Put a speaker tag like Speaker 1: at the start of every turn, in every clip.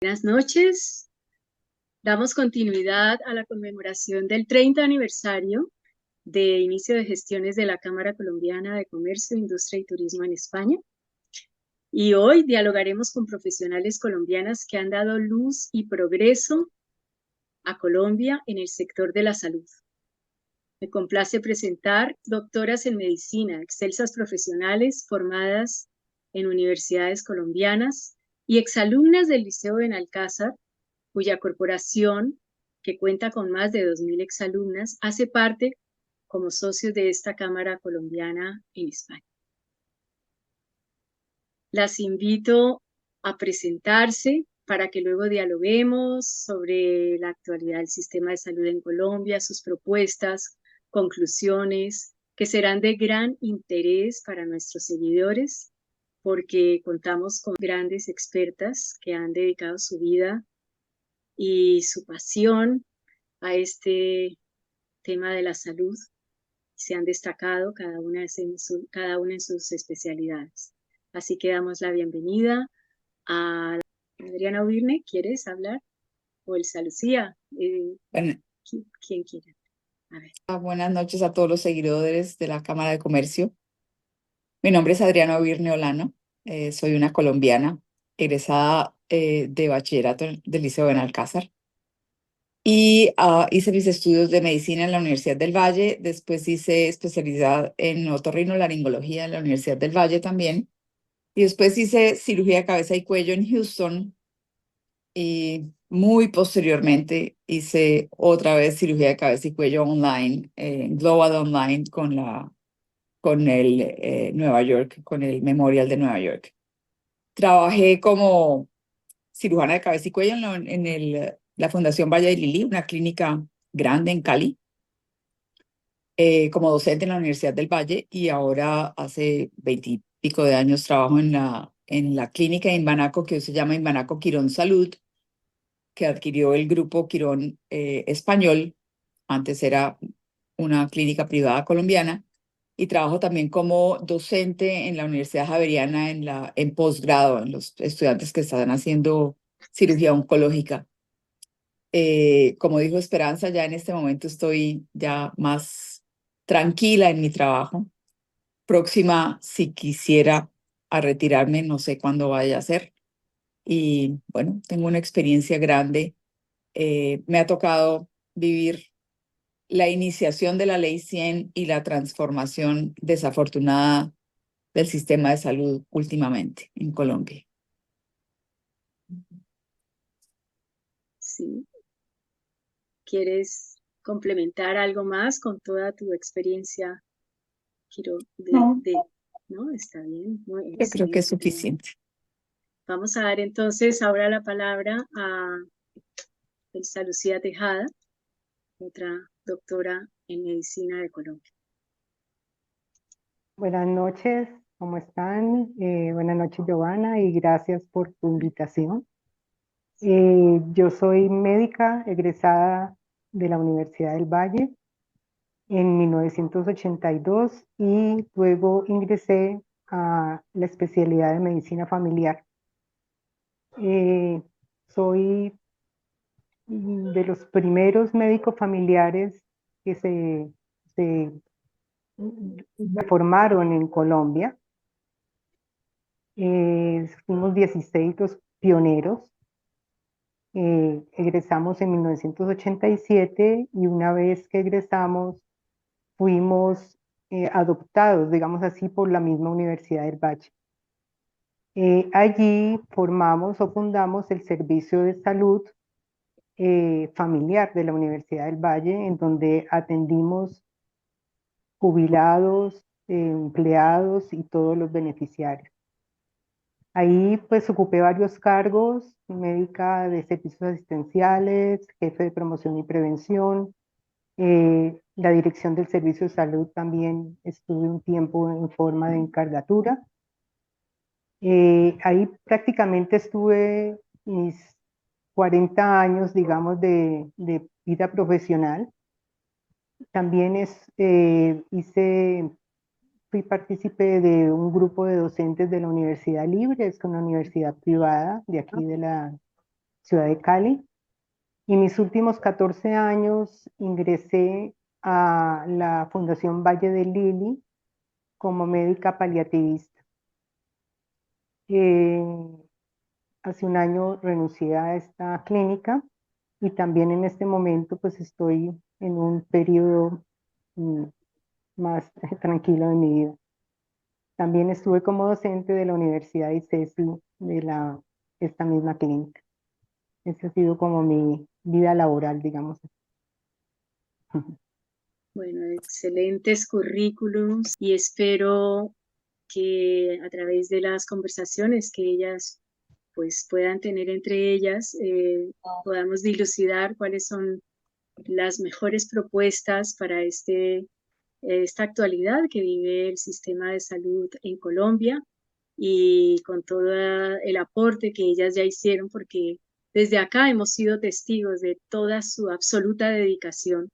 Speaker 1: Buenas noches. Damos continuidad a la conmemoración del 30 aniversario de inicio de gestiones de la Cámara Colombiana de Comercio, Industria y Turismo en España. Y hoy dialogaremos con profesionales colombianas que han dado luz y progreso a Colombia en el sector de la salud. Me complace presentar doctoras en medicina, excelsas profesionales formadas en universidades colombianas y exalumnas del Liceo Benalcázar, cuya corporación, que cuenta con más de 2.000 exalumnas, hace parte como socios de esta Cámara Colombiana en España. Las invito a presentarse para que luego dialoguemos sobre la actualidad del sistema de salud en Colombia, sus propuestas, conclusiones, que serán de gran interés para nuestros seguidores, porque contamos con grandes expertas que han dedicado su vida y su pasión a este tema de la salud. Se han destacado cada una en sus especialidades. Así que damos la bienvenida a Adriana Ubirne. ¿Quieres hablar? O Elsa Lucía.
Speaker 2: Bueno,
Speaker 1: ¿Quién quiere? A ver.
Speaker 2: buenas noches a todos los seguidores de la Cámara de Comercio. Mi nombre es Adriana Ubirne Olano. Soy una colombiana egresada de bachillerato del Liceo Benalcázar y hice mis estudios de medicina en la Universidad del Valle. Después hice especialidad en otorrinolaringología en la Universidad del Valle también. Y después hice cirugía de cabeza y cuello en Houston. Y muy posteriormente hice otra vez cirugía de cabeza y cuello online, Global Online con el Nueva York, con el Memorial de Nueva York. Trabajé como cirujana de cabeza y cuello la Fundación Valle de Lili, una clínica grande en Cali, como docente en la Universidad del Valle, y ahora hace 20 y pico de años trabajo en la clínica de Imbanaco, que hoy se llama Imbanaco Quirón Salud, que adquirió el grupo Quirón español. Antes era una clínica privada colombiana, y trabajo también como docente en la Universidad Javeriana en posgrado, en los estudiantes que están haciendo cirugía oncológica. Como dijo Esperanza, ya en este momento estoy ya más tranquila en mi trabajo. Próxima, si quisiera a retirarme, no sé cuándo vaya a ser. Y bueno, tengo una experiencia grande. Me ha tocado vivir la iniciación de la Ley 100 y la transformación desafortunada del sistema de salud últimamente en Colombia.
Speaker 1: Sí. ¿Quieres complementar algo más con toda tu experiencia?
Speaker 2: No,
Speaker 1: ¿No? Está bien. Muy
Speaker 2: yo creo que es
Speaker 1: excelente.
Speaker 2: suficiente.
Speaker 1: Vamos a dar entonces ahora la palabra a Elsa Lucía Tejada, otra doctora en medicina de Colombia.
Speaker 3: Buenas noches, ¿cómo están? Buenas noches, Giovanna, y gracias por tu invitación. Yo soy médica egresada de la Universidad del Valle en 1982 y luego ingresé a la especialidad de medicina familiar. Soy de los primeros médicos familiares que se formaron en Colombia. Fuimos 16 los pioneros. Egresamos en 1987 y una vez que egresamos fuimos adoptados, digamos así, por la misma Universidad del Valle. Allí formamos o fundamos el servicio de salud familiar de la Universidad del Valle, en donde atendimos jubilados, empleados y todos los beneficiarios. Ahí pues ocupé varios cargos: médica de servicios asistenciales, jefe de promoción y prevención, la dirección del servicio de salud también estuve un tiempo en forma de encargatura. Ahí prácticamente estuve mis 40 años, digamos, de vida profesional. También fui partícipe de un grupo de docentes de la Universidad Libre, es una universidad privada de aquí ciudad de Cali. Y mis últimos 14 años ingresé a la Fundación Valle de Lili como médica paliativista. Hace un año renuncié a esta clínica y también en este momento pues estoy en un periodo más tranquilo de mi vida. También estuve como docente de la Universidad ICESI de esta misma clínica. Esa ha sido como mi vida laboral, digamos.
Speaker 1: Bueno, excelentes currículums y espero que a través de las conversaciones que ellas pues puedan tener entre ellas, podamos dilucidar cuáles son las mejores propuestas para esta actualidad que vive el sistema de salud en Colombia y con todo el aporte que ellas ya hicieron, porque desde acá hemos sido testigos de toda su absoluta dedicación,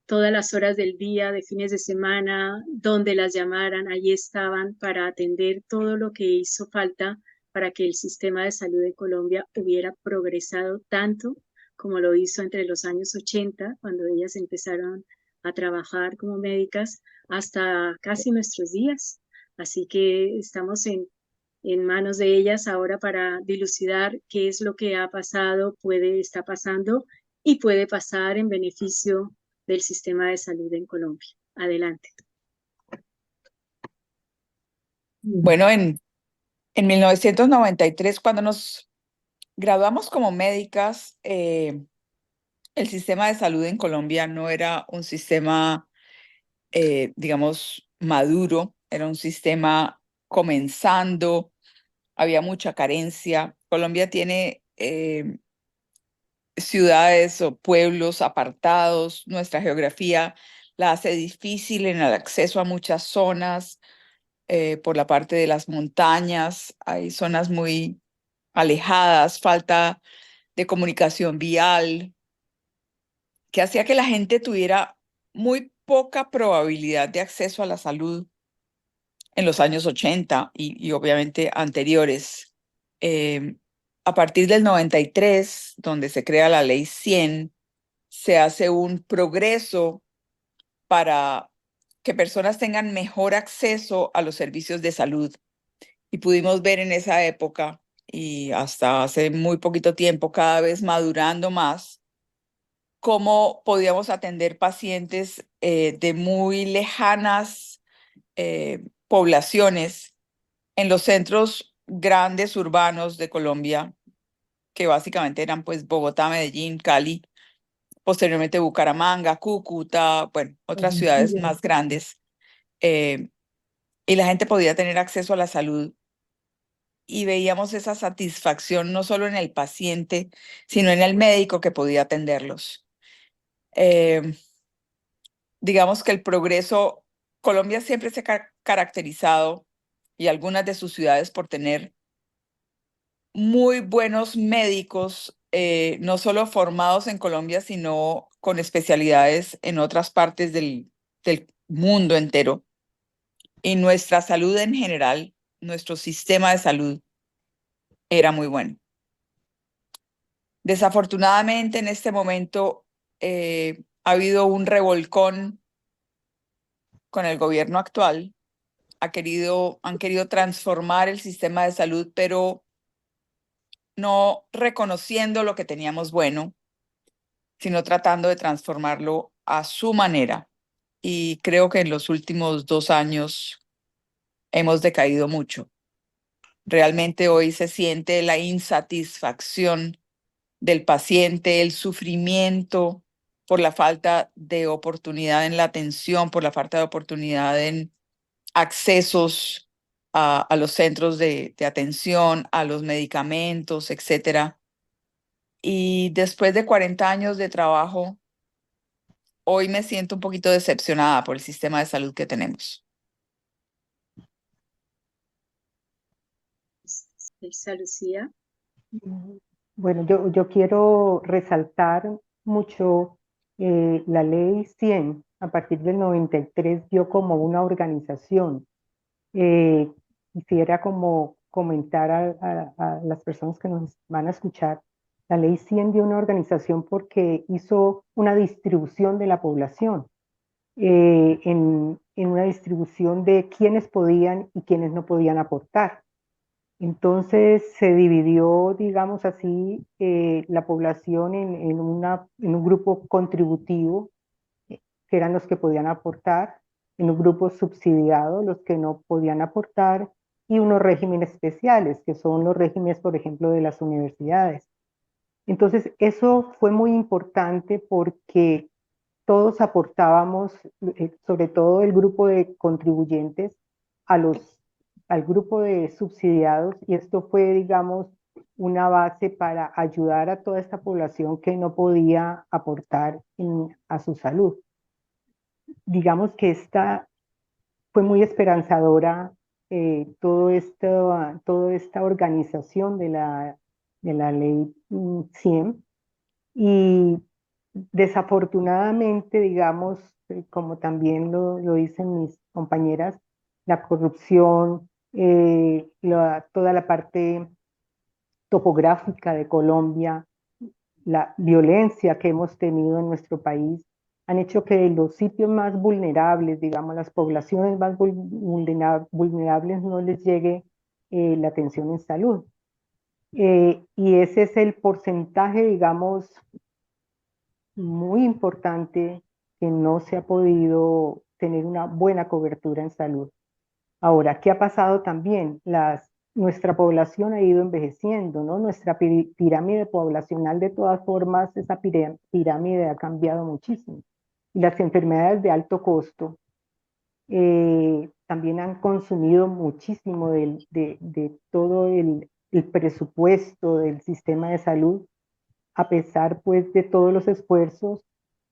Speaker 1: todas las horas del día, de fines de semana, donde las llamaran, allí estaban para atender todo lo que hizo falta para que el sistema de salud de Colombia hubiera progresado tanto como lo hizo entre los años 80, cuando ellas empezaron a trabajar como médicas, hasta casi nuestros días. Así que estamos en manos de ellas ahora para dilucidar qué es lo que ha pasado, está pasando y puede pasar en beneficio del sistema de salud en Colombia. Adelante.
Speaker 2: Bueno, en 1993, cuando nos graduamos como médicas, el sistema de salud en Colombia no era un sistema, digamos, maduro, era un sistema comenzando, había mucha carencia. Colombia tiene ciudades o pueblos apartados, nuestra geografía la hace difícil en el acceso a muchas zonas, por la parte de las montañas, hay zonas muy alejadas, falta de comunicación vial, que hacía que la gente tuviera muy poca probabilidad de acceso a la salud en los años 80 y obviamente anteriores. A partir del 93, donde se crea la Ley 100, se hace un progreso para que personas tengan mejor acceso a los servicios de salud. Y pudimos ver en esa época y hasta hace muy poquito tiempo, cada vez madurando más, cómo podíamos atender pacientes de muy lejanas poblaciones en los centros grandes urbanos de Colombia, que básicamente eran pues Bogotá, Medellín, Cali, posteriormente Bucaramanga, Cúcuta, bueno, otras ciudades más grandes. Y la gente podía tener acceso a la salud y veíamos esa satisfacción no solo en el paciente, sino en el médico que podía atenderlos. Digamos que el progreso, Colombia siempre se ha caracterizado, y algunas de sus ciudades, por tener muy buenos médicos, no solo formados en Colombia, sino con especialidades en otras partes del mundo entero. Y nuestra salud en general, nuestro sistema de salud era muy bueno. Desafortunadamente, en este momento ha habido un revolcón con el gobierno actual. Han querido transformar el sistema de salud, pero no reconociendo lo que teníamos bueno, sino tratando de transformarlo a su manera. Y creo que en los últimos 2 años hemos decaído mucho. Realmente hoy se siente la insatisfacción del paciente, el sufrimiento por la falta de oportunidad en la atención, por la falta de oportunidad en accesos a los centros de atención, a los medicamentos, etcétera. Y después de 40 años de trabajo, hoy me siento un poquito decepcionada por el sistema de salud que tenemos.
Speaker 1: Elsa Lucía.
Speaker 3: Bueno, yo quiero resaltar mucho la ley 100, a partir del 93 dio como una organización. Quisiera como comentar a las personas que nos van a escuchar, la Ley 100 dio una organización porque hizo una distribución de la población, en una distribución de quiénes podían y quiénes no podían aportar. Entonces se dividió, digamos así, la población en un grupo contributivo, que eran los que podían aportar, en un grupo subsidiado, los que no podían aportar, y unos regímenes especiales, que son los regímenes, por ejemplo, de las universidades. Entonces, eso fue muy importante porque todos aportábamos, sobre todo el grupo de contribuyentes, al grupo de subsidiados, y esto fue, digamos, una base para ayudar a toda esta población que no podía aportar a su salud. Digamos que esta fue muy esperanzadora, toda esta organización de la ley 100, y desafortunadamente, digamos, como también lo dicen mis compañeras, la corrupción, toda la parte topográfica de Colombia, la violencia que hemos tenido en nuestro país, han hecho que los sitios más vulnerables, digamos, las poblaciones más vulnerables, no les llegue la atención en salud. Y ese es el porcentaje, digamos, muy importante, que no se ha podido tener una buena cobertura en salud. Ahora, ¿qué ha pasado también? Nuestra población ha ido envejeciendo, ¿no? Nuestra pirámide poblacional, de todas formas, esa pirámide ha cambiado muchísimo. Y las enfermedades de alto costo también han consumido muchísimo de todo el presupuesto del sistema de salud, a pesar pues de todos los esfuerzos,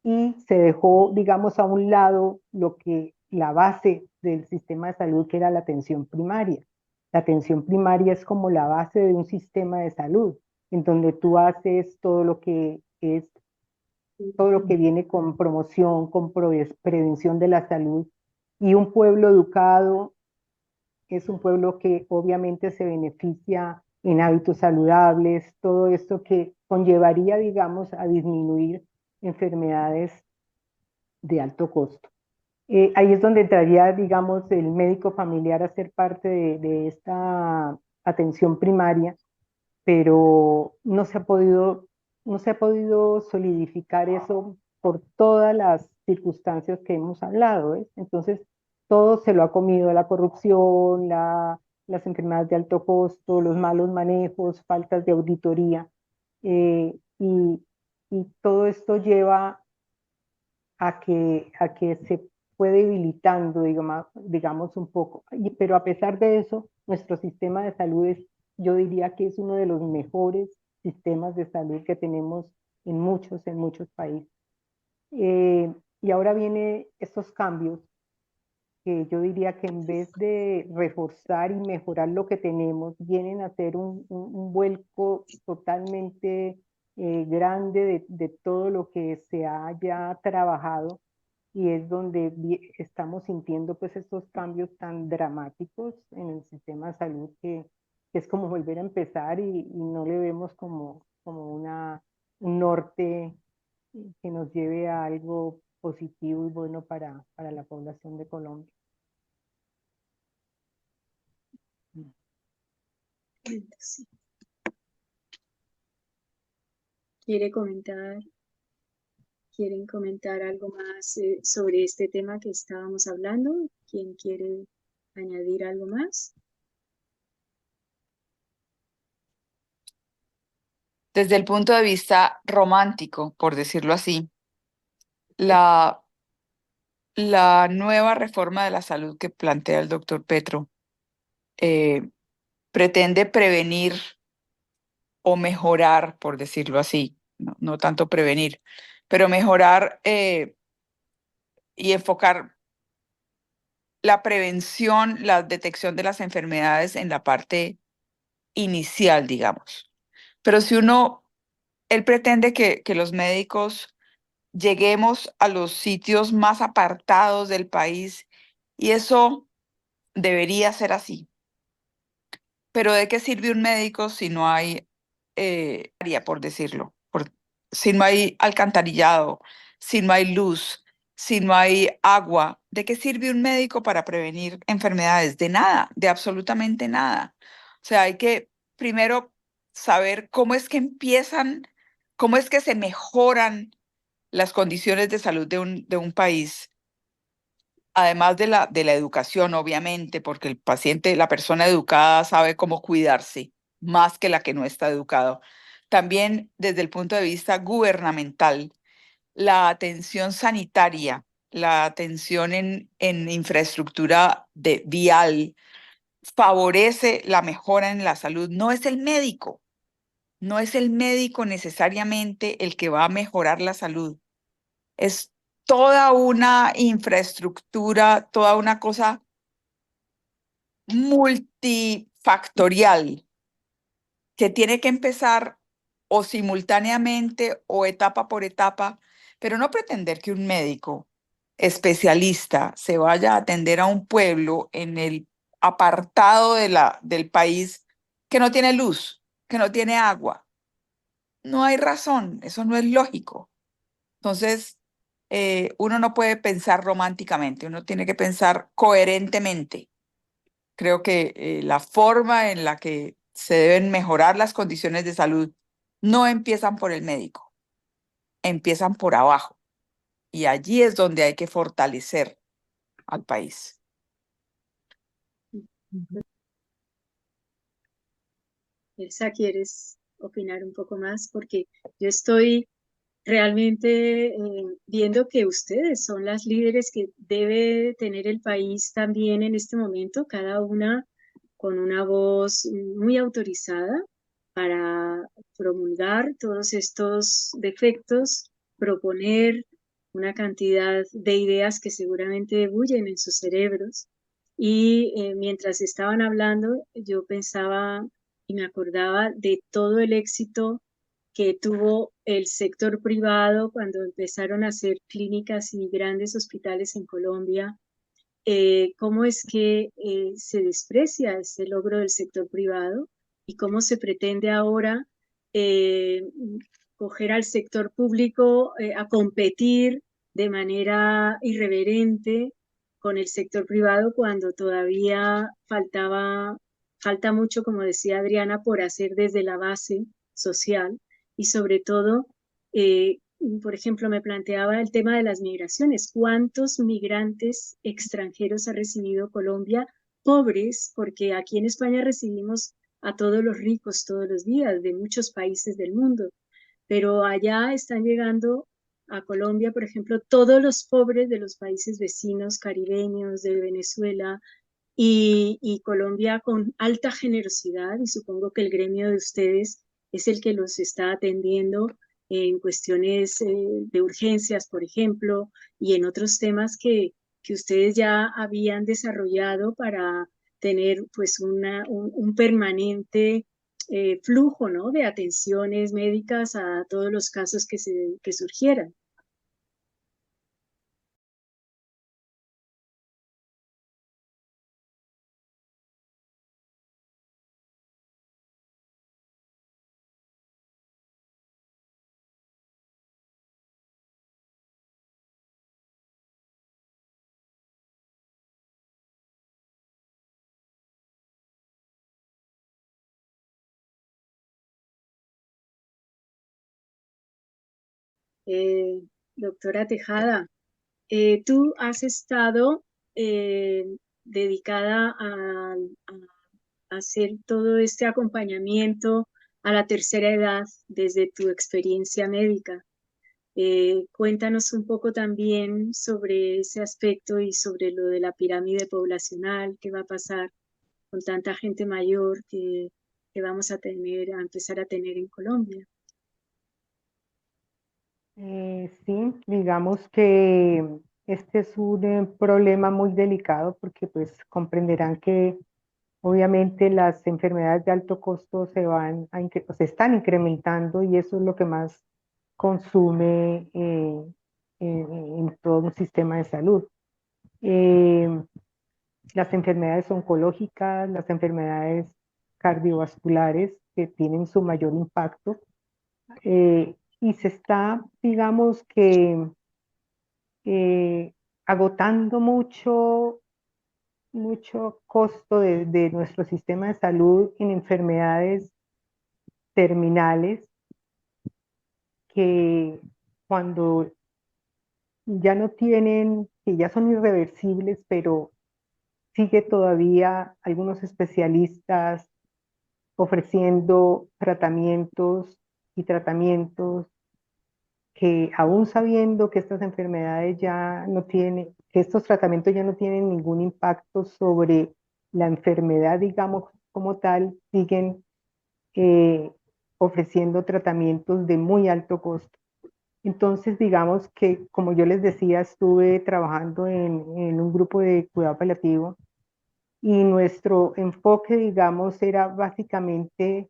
Speaker 3: y se dejó, digamos, a un lado la base del sistema de salud, que era la atención primaria. La atención primaria es como la base de un sistema de salud, en donde tú haces todo lo que viene con promoción, con prevención de la salud, y un pueblo educado es un pueblo que obviamente se beneficia en hábitos saludables, todo esto que conllevaría, digamos, a disminuir enfermedades de alto costo. Ahí es donde entraría, digamos, el médico familiar a ser parte de esta atención primaria, pero no se ha podido solidificar eso por todas las circunstancias que hemos hablado, ¿ves? Entonces, todo se lo ha comido la corrupción, las enfermedades de alto costo, los malos manejos, faltas de auditoría, y todo esto lleva a que se fue debilitando, digamos un poco. Pero a pesar de eso, nuestro sistema de salud yo diría que es uno de los mejores sistemas de salud que tenemos en muchos países. Y ahora vienen estos cambios, que yo diría que en vez de reforzar y mejorar lo que tenemos, vienen a hacer un vuelco totalmente grande de todo lo que se haya trabajado, y es donde estamos sintiendo pues estos cambios tan dramáticos en el sistema de salud, que es como volver a empezar, y no le vemos como un norte que nos lleve a algo positivo y bueno para la población de Colombia.
Speaker 1: Sí. ¿Quieren comentar algo más sobre este tema que estábamos hablando? ¿Quién quiere añadir algo más?
Speaker 2: Desde el punto de vista romántico, por decirlo así, la nueva reforma de la salud que plantea el doctor Petro pretende prevenir o mejorar, por decirlo así, no tanto prevenir, pero mejorar y enfocar la prevención, la detección de las enfermedades en la parte inicial, digamos. Pero si él pretende que los médicos lleguemos a los sitios más apartados del país, y eso debería ser así. Pero ¿de qué sirve un médico si no hay, área, por decirlo, si no hay alcantarillado, si no hay luz, si no hay agua? ¿De qué sirve un médico para prevenir enfermedades? De nada, de absolutamente nada. O sea, hay que primero saber cómo es que empiezan, cómo es que se mejoran las condiciones de salud de un país. Además de la educación, obviamente, porque el paciente, la persona educada sabe cómo cuidarse, más que la que no está educado. También desde el punto de vista gubernamental, la atención sanitaria, la atención en infraestructura de vial, favorece la mejora en la salud. No es el médico, no es el médico necesariamente el que va a mejorar la salud. Es toda una infraestructura, toda una cosa multifactorial que tiene que empezar o simultáneamente o etapa por etapa, pero no pretender que un médico especialista se vaya a atender a un pueblo en el apartado del país que no tiene luz, que no tiene agua. No hay razón, eso no es lógico. Entonces, uno no puede pensar románticamente, uno tiene que pensar coherentemente. Creo que la forma en la que se deben mejorar las condiciones de salud no empiezan por el médico, empiezan por abajo. Y allí es donde hay que fortalecer al país.
Speaker 1: Elsa, ¿quieres opinar un poco más? Porque yo estoy realmente viendo que ustedes son las líderes que debe tener el país también en este momento, cada una con una voz muy autorizada para promulgar todos estos defectos, proponer una cantidad de ideas que seguramente bullen en sus cerebros. Y mientras estaban hablando, yo pensaba y me acordaba de todo el éxito que tuvo el sector privado cuando empezaron a hacer clínicas y grandes hospitales en Colombia. ¿Cómo es que se desprecia ese logro del sector privado y cómo se pretende ahora eh, coger al sector público a competir de manera irreverente con el sector privado cuando todavía falta mucho, como decía Adriana, por hacer desde la base social y sobre todo, eh, por ejemplo, me planteaba el tema de las migraciones. ¿Cuántos migrantes extranjeros ha recibido Colombia? Pobres, porque aquí en España recibimos a todos los ricos todos los días de muchos países del mundo, pero allá están llegando a Colombia, por ejemplo, todos los pobres de los países vecinos, caribeños, de Venezuela, y Colombia con alta generosidad, y supongo que el gremio de ustedes es el que los está atendiendo en cuestiones de urgencias, por ejemplo, y en otros temas que ustedes ya habían desarrollado para tener pues un permanente flujo, ¿no?, de atenciones médicas a todos los casos que surgieran. Eh, Doctora Tejada, tú has estado eh, dedicada a hacer todo este acompañamiento a la tercera edad desde tu experiencia médica. Cuéntanos un poco también sobre ese aspecto y sobre lo de la pirámide poblacional, qué va a pasar con tanta gente mayor que vamos a empezar a tener en Colombia.
Speaker 3: Sí, digamos que este es un problema muy delicado porque pues comprenderán que obviamente las enfermedades de alto costo se están incrementando y eso es lo que más consume en todo un sistema de salud. Eh, las enfermedades oncológicas, las enfermedades cardiovasculares que tienen su mayor impacto. Y se está, digamos que, agotando mucho costo de nuestro sistema de salud en enfermedades terminales que cuando ya no tienen, que ya son irreversibles, pero sigue todavía algunos especialistas ofreciendo tratamientos y tratamientos que aún sabiendo que estas enfermedades ya no tienen, que estos tratamientos ya no tienen ningún impacto sobre la enfermedad, digamos, como tal, siguen ofreciendo tratamientos de muy alto costo. Entonces, digamos que, como yo les decía, estuve trabajando en un grupo de cuidado paliativo y nuestro enfoque, digamos, era básicamente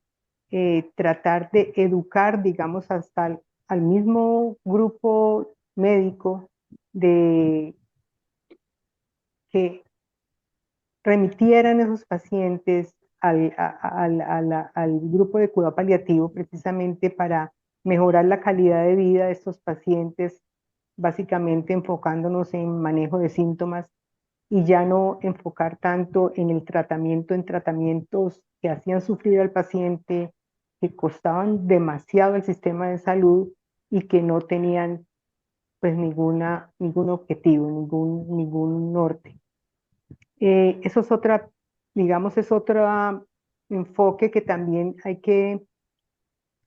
Speaker 3: tratar de educar, digamos, hasta al mismo grupo médico de que remitieran esos pacientes al grupo de cuidado paliativo precisamente para mejorar la calidad de vida de estos pacientes, básicamente enfocándonos en manejo de síntomas y ya no enfocar tanto en el tratamiento, en tratamientos que hacían sufrir al paciente, que costaban demasiado al sistema de salud y que no tenían pues ningún objetivo, ningún norte. Eso es otra, digamos, es otro enfoque que también hay que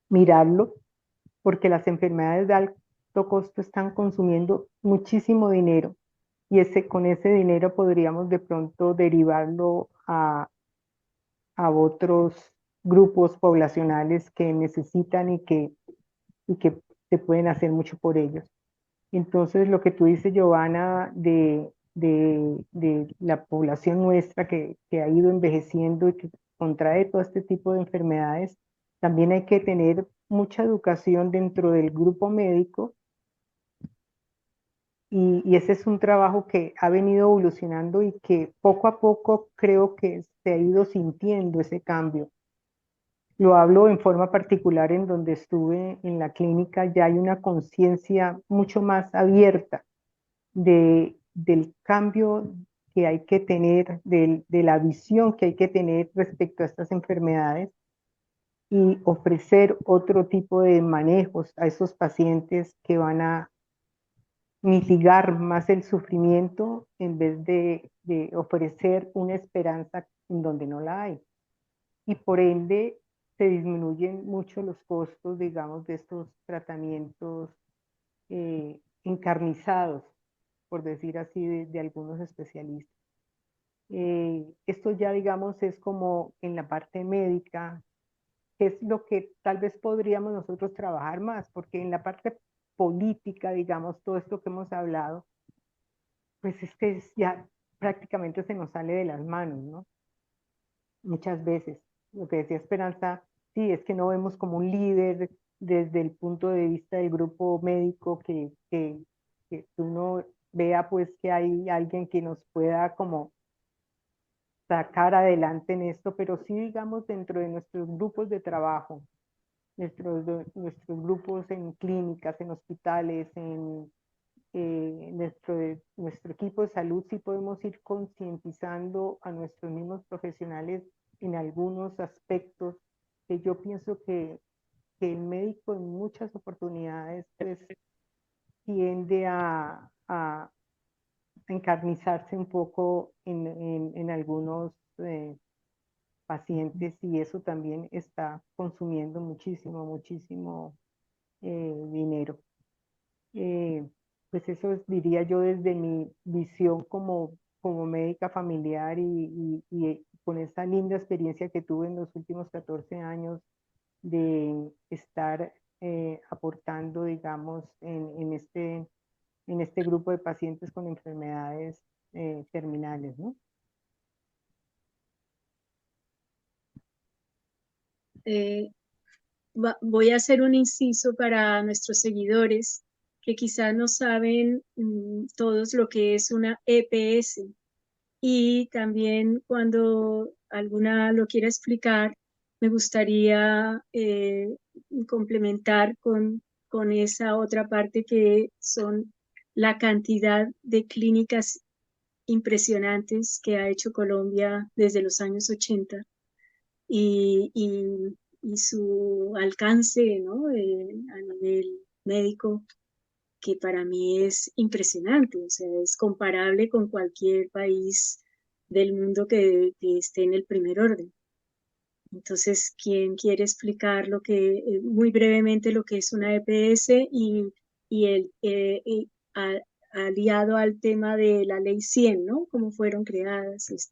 Speaker 3: mirarlo, porque las enfermedades de alto costo están consumiendo muchísimo dinero y con ese dinero podríamos de pronto derivarlo a otros grupos poblacionales que necesitan y que se pueden hacer mucho por ellos. Entonces, lo que tú dices, Giovanna, de la población nuestra que ha ido envejeciendo y que contrae todo este tipo de enfermedades, también hay que tener mucha educación dentro del grupo médico y ese es un trabajo que ha venido evolucionando y que poco a poco creo que se ha ido sintiendo ese cambio. Lo hablo en forma particular en donde estuve en la clínica, ya hay una conciencia mucho más abierta del cambio que hay que tener, de la visión que hay que tener respecto a estas enfermedades y ofrecer otro tipo de manejos a esos pacientes que van a mitigar más el sufrimiento en vez de ofrecer una esperanza en donde no la hay. Y por ende se disminuyen mucho los costos, digamos, de estos tratamientos encarnizados, por decir así, de algunos especialistas. Esto ya, digamos, es como en la parte médica, que es lo que tal vez podríamos nosotros trabajar más, porque en la parte política, digamos, todo esto que hemos hablado, pues es que ya prácticamente se nos sale de las manos, ¿no? Muchas veces. Lo que decía Esperanza, sí, es que no vemos como un líder desde el punto de vista del grupo médico que uno vea pues que hay alguien que nos pueda como sacar adelante en esto, pero sí digamos dentro de nuestros grupos de trabajo, nuestros grupos en clínicas, en hospitales, en nuestro equipo de salud, sí podemos ir concientizando a nuestros mismos profesionales en algunos aspectos que yo pienso que el médico en muchas oportunidades pues tiende a encarnizarse un poco en algunos pacientes y eso también está consumiendo muchísimo dinero. Pues eso diría yo desde mi visión como médica familiar y con esa linda experiencia que tuve en los últimos 14 años de estar aportando, digamos, en este grupo de pacientes con enfermedades terminales, ¿no?
Speaker 1: Voy a hacer un inciso para nuestros seguidores que quizás no saben todos lo que es una EPS. Y también cuando alguna lo quiera explicar, me gustaría complementar con esa otra parte que son la cantidad de clínicas impresionantes que ha hecho Colombia desde los años 80 y, y su alcance, ¿no? A nivel médico, que para mí es impresionante, o sea, es comparable con cualquier país del mundo que esté en el primer orden. Entonces, ¿quién quiere explicar muy brevemente lo que es una EPS y aliado al tema de la ley 100, ¿no? ¿Cómo fueron creadas?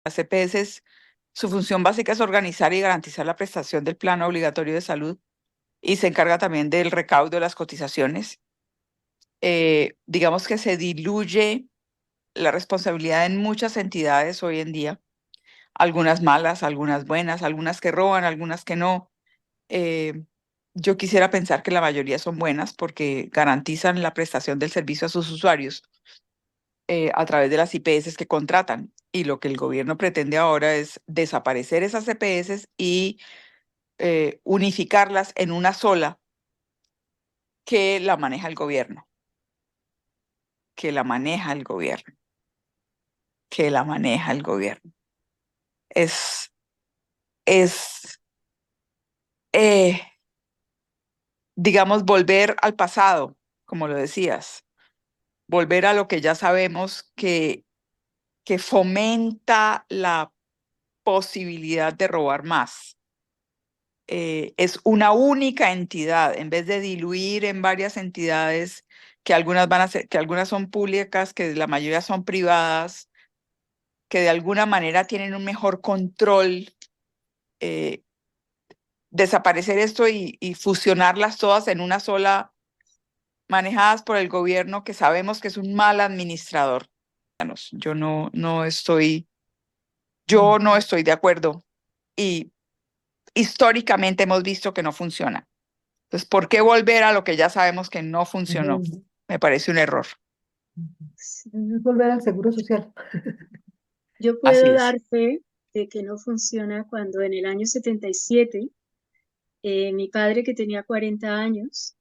Speaker 2: Las EPS, su función básica es organizar y garantizar la prestación del plano obligatorio de salud y se encarga también del recaudo de las cotizaciones. Digamos que se diluye la responsabilidad en muchas entidades hoy en día, algunas malas, algunas buenas, algunas que roban, algunas que no. Eh, yo quisiera pensar que la mayoría son buenas porque garantizan la prestación del servicio a sus usuarios a través de las IPS que contratan. Y lo que el gobierno pretende ahora es desaparecer esas EPS y unificarlas en una sola que la maneja el gobierno, que la maneja el gobierno, que la maneja el gobierno. Es eh, digamos, volver al pasado, como lo decías, volver a lo que ya sabemos que fomenta la posibilidad de robar más. Es una única entidad, en vez de diluir en varias entidades, que algunas van a ser, que algunas son públicas, que la mayoría son privadas, que de alguna manera tienen un mejor control, eh, desaparecer esto y fusionarlas todas en una sola, manejadas por el gobierno, que sabemos que es un mal administrador. Yo no estoy de acuerdo y históricamente hemos visto que no funciona. Entonces, ¿por qué volver a lo que ya sabemos que no funcionó? Me parece un error.
Speaker 1: Sí.
Speaker 4: Es volver al seguro social.
Speaker 1: Yo
Speaker 2: Así
Speaker 1: puedo
Speaker 2: es.
Speaker 1: dar fe de que no funciona cuando en el año 77 mi padre, que tenía 40 años,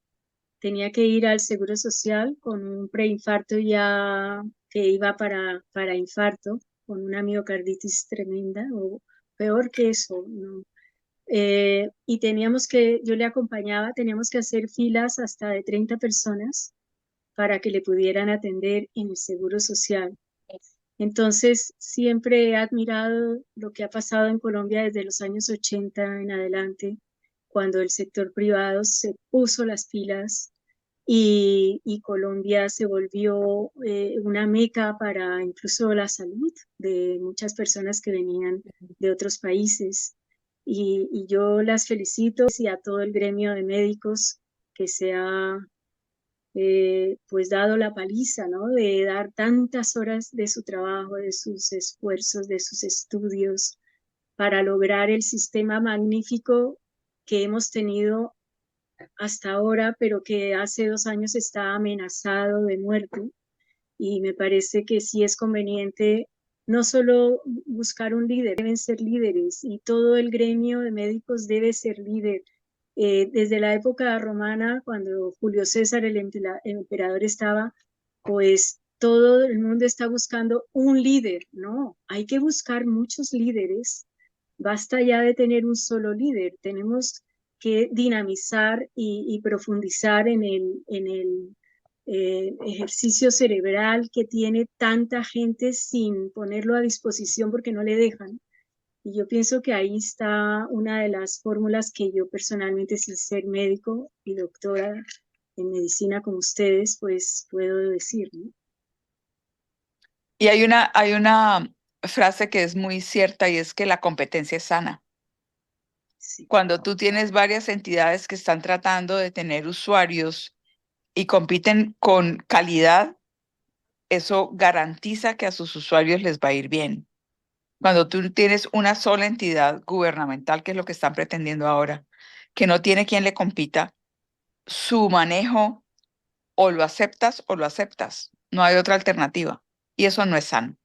Speaker 1: tenía que ir al Seguro Social con un preinfarto ya que iba para infarto, con una miocarditis tremenda, o peor que eso, ¿no? Y yo le acompañaba, teníamos que hacer filas hasta de 30 personas para que le pudieran atender en el Seguro Social. Entonces, siempre he admirado lo que ha pasado en Colombia desde los años 80 en adelante, cuando el sector privado se puso las pilas y Colombia se volvió una meca para incluso la salud de muchas personas que venían de otros países. Y yo las felicito y a todo el gremio de médicos que se ha pues dado la paliza, ¿no? De dar tantas horas de su trabajo, de sus esfuerzos, de sus estudios, para lograr el sistema magnífico que hemos tenido hasta ahora, pero que hace 2 años está amenazado de muerte. Y me parece que sí es conveniente no solo buscar un líder, deben ser líderes y todo el gremio de médicos debe ser líder. Desde la época romana, cuando Julio César, el emperador, estaba, pues todo el mundo está buscando un líder. No, hay que buscar muchos líderes. Basta ya de tener un solo líder. Tenemos que dinamizar y profundizar en el ejercicio cerebral que tiene tanta gente sin ponerlo a disposición porque no le dejan. Y yo pienso que ahí está una de las fórmulas que yo personalmente, sin ser médico y doctora en medicina como ustedes, pues puedo decir, ¿no?
Speaker 2: Y hay una frase que es muy cierta y es que la competencia es sana.
Speaker 1: Sí.
Speaker 2: Cuando tú tienes varias entidades que están tratando de tener usuarios y compiten con calidad, eso garantiza que a sus usuarios les va a ir bien. Cuando tú tienes una sola entidad gubernamental, que es lo que están pretendiendo ahora, que no tiene quien le compita, su manejo o lo aceptas o lo aceptas. No hay otra alternativa. Y eso no es sano.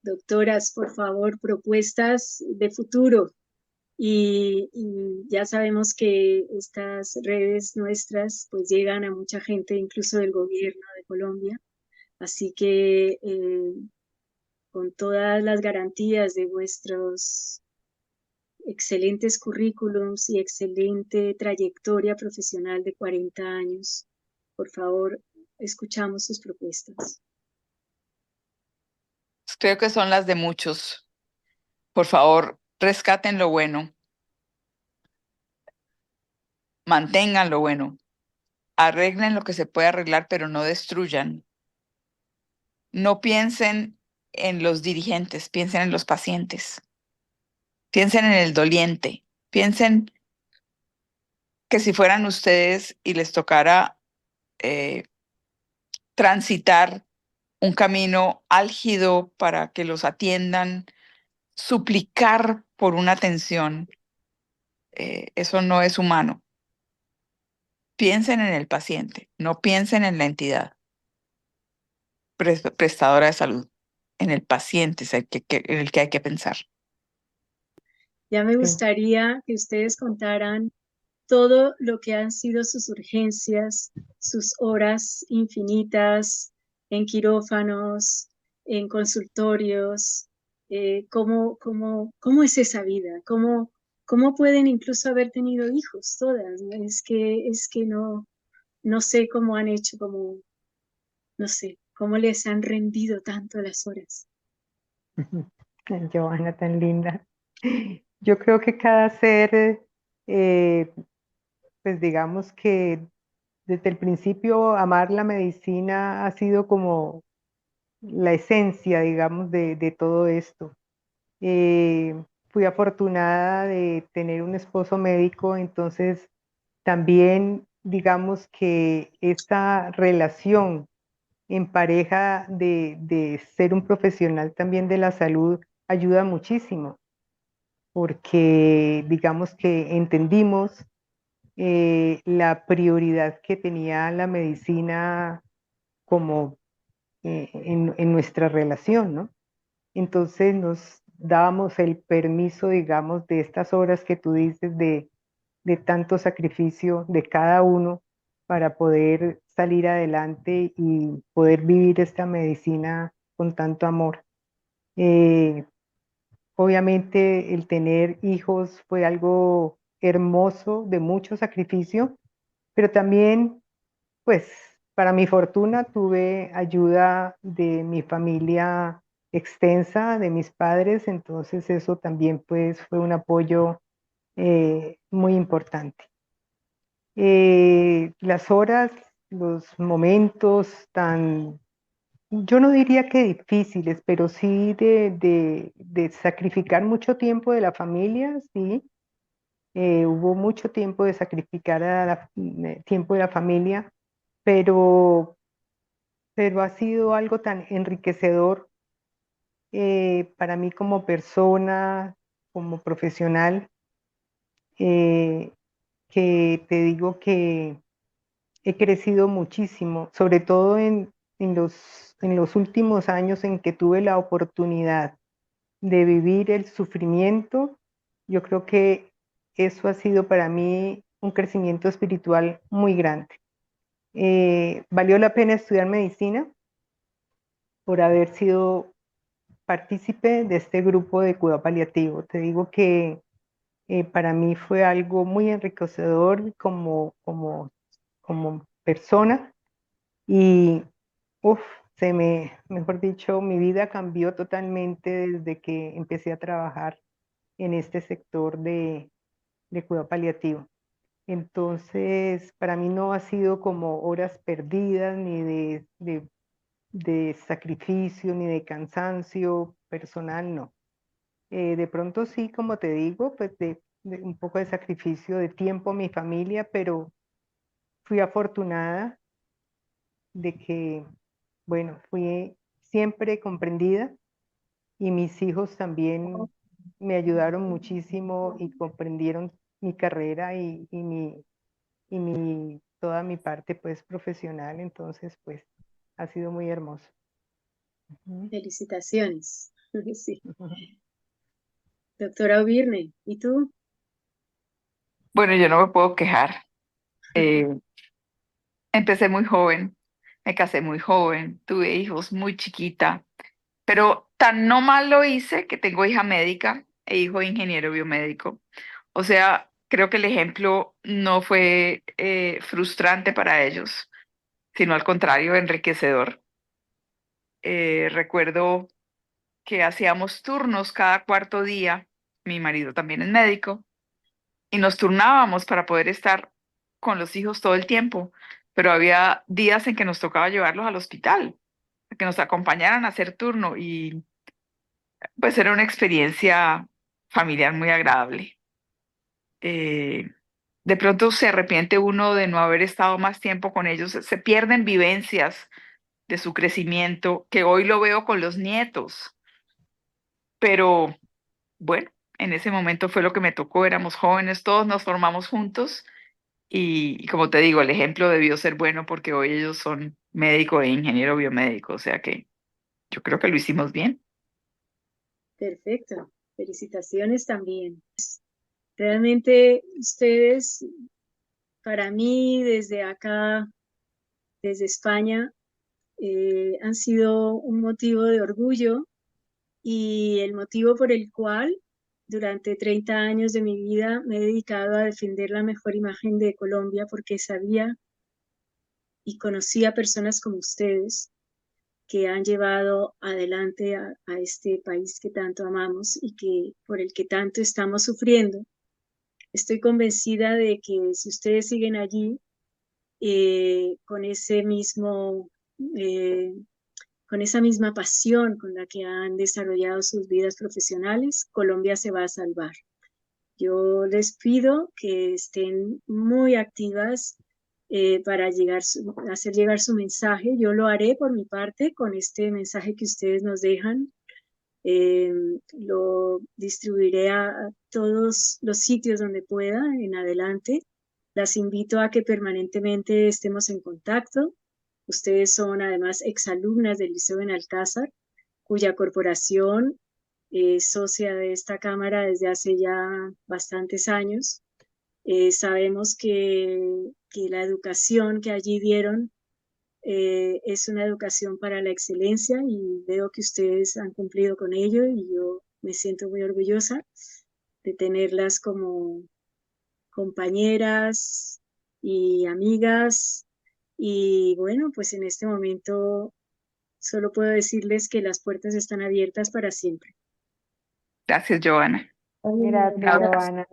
Speaker 1: Doctoras, por favor, propuestas de futuro. Y ya sabemos que estas redes nuestras pues llegan a mucha gente, incluso del gobierno de Colombia. Así que con todas las garantías de vuestros excelentes currículums y excelente trayectoria profesional de 40 años, por favor, escuchamos sus propuestas.
Speaker 2: Creo que son las de muchos. Por favor, rescaten lo bueno, mantengan lo bueno, arreglen lo que se puede arreglar, pero no destruyan. No piensen en los dirigentes, piensen en los pacientes, piensen en el doliente, piensen que si fueran ustedes y les tocara eh, transitar un camino álgido para que los atiendan, suplicar por una atención, eso no es humano. Piensen en el paciente, no piensen en la entidad prestadora de salud. En el paciente es en el que hay que pensar.
Speaker 1: Ya me
Speaker 3: Sí.
Speaker 1: gustaría que ustedes contaran todo lo que han sido sus urgencias, sus horas infinitas en quirófanos, en consultorios, cómo es esa vida, cómo pueden incluso haber tenido hijos todas, ¿no? Es que no sé cómo han hecho, no sé, cómo les han rendido tanto las horas.
Speaker 3: Ay, Johanna, tan linda. Yo creo que cada ser, pues digamos que desde el principio amar la medicina ha sido como la esencia, digamos, de todo esto. Fui afortunada de tener un esposo médico, entonces también digamos que esta relación en pareja de ser un profesional también de la salud ayuda muchísimo, porque digamos que entendimos la prioridad que tenía la medicina como en nuestra relación, ¿no? Entonces nos dábamos el permiso, digamos, de estas horas que tú dices, de tanto sacrificio de cada uno para poder salir adelante y poder vivir esta medicina con tanto amor. Eh, Obviamente el tener hijos fue algo hermoso, de mucho sacrificio, pero también, pues, para mi fortuna tuve ayuda de mi familia extensa, de mis padres, entonces eso también, pues, fue un apoyo muy importante. Las horas, los momentos tan, yo no diría que difíciles, pero sí de sacrificar mucho tiempo de la familia, sí. Hubo mucho tiempo de sacrificar tiempo de la familia, pero, pero ha sido algo tan enriquecedor para mí como persona, como profesional, eh, que te digo que he crecido muchísimo, sobre todo en los últimos años en que tuve la oportunidad de vivir el sufrimiento. Yo creo que eso ha sido para mí un crecimiento espiritual muy grande. Valió la pena estudiar medicina por haber sido partícipe de este grupo de cuidado paliativo. Te digo que para mí fue algo muy enriquecedor como persona y, uf, mejor dicho, mi vida cambió totalmente desde que empecé a trabajar en este sector de cuidado paliativo. Entonces, para mí no ha sido como horas perdidas, ni de sacrificio, ni de cansancio personal, no. De pronto sí, como te digo, pues de un poco de sacrificio de tiempo a mi familia, pero fui afortunada de que, bueno, fui siempre comprendida y mis hijos también me ayudaron muchísimo y comprendieron mi carrera y toda mi parte pues profesional, entonces pues ha sido muy hermoso. Ujú.
Speaker 1: Felicitaciones. Sí. Doctora Obirne, ¿y tú?
Speaker 2: Bueno, yo no me puedo quejar. Eh, Empecé muy joven, me casé muy joven, tuve hijos muy chiquita, pero tan no mal lo hice que tengo hija médica e hijo ingeniero biomédico. O sea, creo que el ejemplo no fue frustrante para ellos, sino al contrario, enriquecedor. Recuerdo que hacíamos turnos cada cuarto día, mi marido también es médico, y nos turnábamos para poder estar con los hijos todo el tiempo, pero había días en que nos tocaba llevarlos al hospital, que nos acompañaran a hacer turno y pues era una experiencia familiar muy agradable. Eh, de pronto se arrepiente uno de no haber estado más tiempo con ellos, se pierden vivencias de su crecimiento, que hoy lo veo con los nietos, pero bueno, en ese momento fue lo que me tocó, éramos jóvenes, todos nos formamos juntos y como te digo, el ejemplo debió ser bueno porque hoy ellos son médico e ingeniero biomédico, o sea que yo creo que lo hicimos bien.
Speaker 1: Perfecto. Felicitaciones también. Realmente ustedes, para mí, desde acá, desde España, han sido un motivo de orgullo y el motivo por el cual durante 30 años de mi vida me he dedicado a defender la mejor imagen de Colombia porque sabía y conocía personas como ustedes que han llevado adelante a este país que tanto amamos y que por el que tanto estamos sufriendo. Estoy convencida de que si ustedes siguen allí con ese mismo, eh, con esa misma pasión con la que han desarrollado sus vidas profesionales, Colombia se va a salvar. Yo les pido que estén muy activas para hacer llegar su mensaje. Yo lo haré por mi parte con este mensaje que ustedes nos dejan. Eh, lo distribuiré a todos los sitios donde pueda en adelante. Las invito a que permanentemente estemos en contacto. Ustedes son además exalumnas del Liceo Benalcázar, cuya corporación es socia de esta Cámara desde hace ya bastantes años. Sabemos que la educación que allí dieron es una educación para la excelencia y veo que ustedes han cumplido con ello y yo me siento muy orgullosa de tenerlas como compañeras y amigas. Y bueno, pues en este momento solo puedo decirles que las puertas están abiertas para siempre.
Speaker 2: Gracias, Joana. Un
Speaker 3: Gracias,
Speaker 2: abrazo.
Speaker 3: Giovanna.